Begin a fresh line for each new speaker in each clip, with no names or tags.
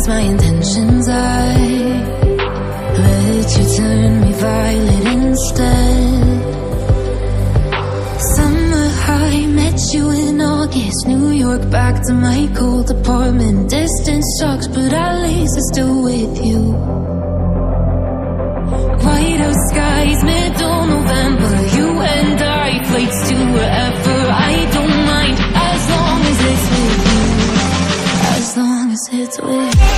ease my intentions, I let you turn me violet instead. Summer high, met you in August. New York, back to my cold apartment. Distance sucks, but at least I'm still with you. White out skies, middle November. You and I, flights to wherever. I don't mind, as long as it's with you. As long as it's with you.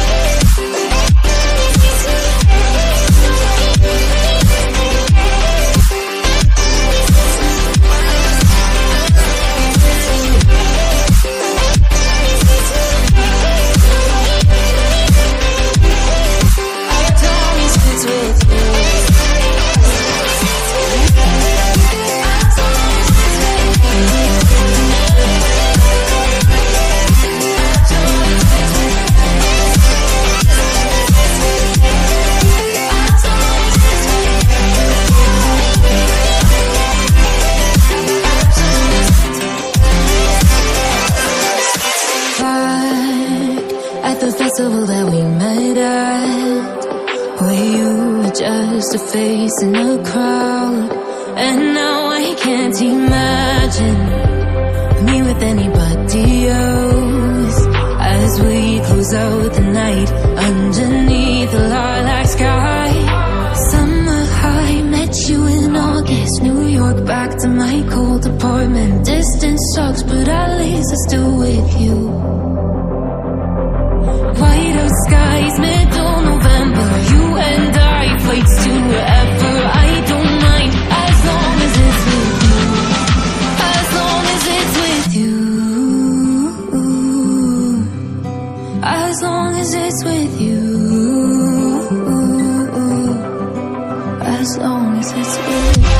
That we met at, where you were just a face in a crowd. And now I can't imagine me with anybody else. As we close out the night underneath the lilac sky. Summer high, met you in August. New York, back to my cold apartment. Distance sucks, but at least I'm still with you. White out skies, middle November. You and I, flights to wherever. I don't mind, as long as it's with you. As long as it's with you. As long as it's with you. As long as it's with you.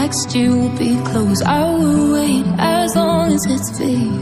Next year will be close. I will wait as long as it's for you.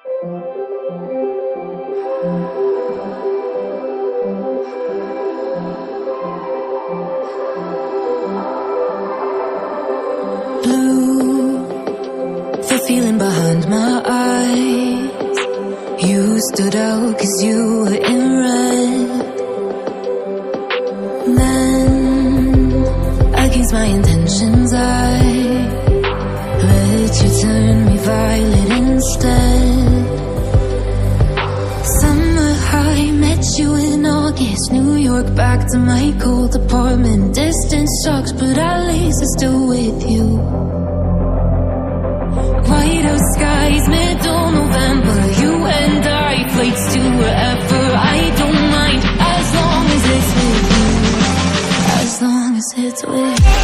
Blue, the feeling behind my eyes. You stood out 'cause you were in red. Then, against my intentions, I let you turn me violet instead. Summer high, met you in August. New York, back to my cold apartment. Distance sucks, but at least I'm still with you. Whiteout skies, middle November. You and I, flights to wherever. I don't mind, as long as it's with you. As long as it's with you.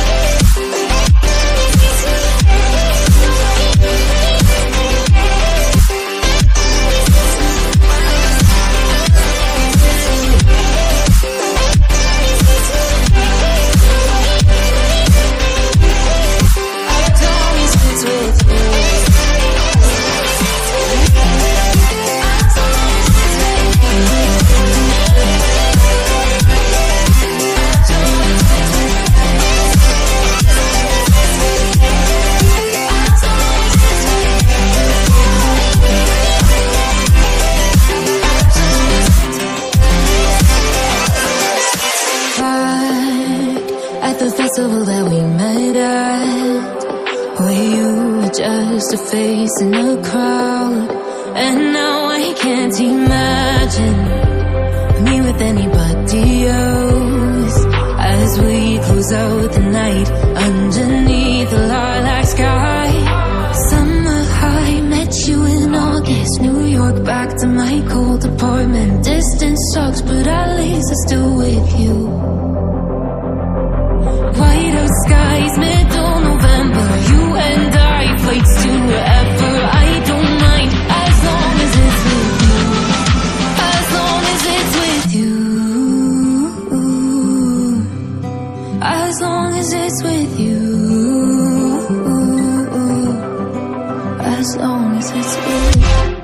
The festival that we met at, where you were just a face in a crowd. And now I can't imagine me with anybody else, as we close out the night underneath the lilac sky. Summer high, met you in August. New York, back to my cold apartment. Distance sucks, but at least I'm still with you. Whiteout skies, middle November. You and I, flights to wherever. I don't mind, as long as it's with you. As long as it's with you. As long as it's with you. As long as it's with you.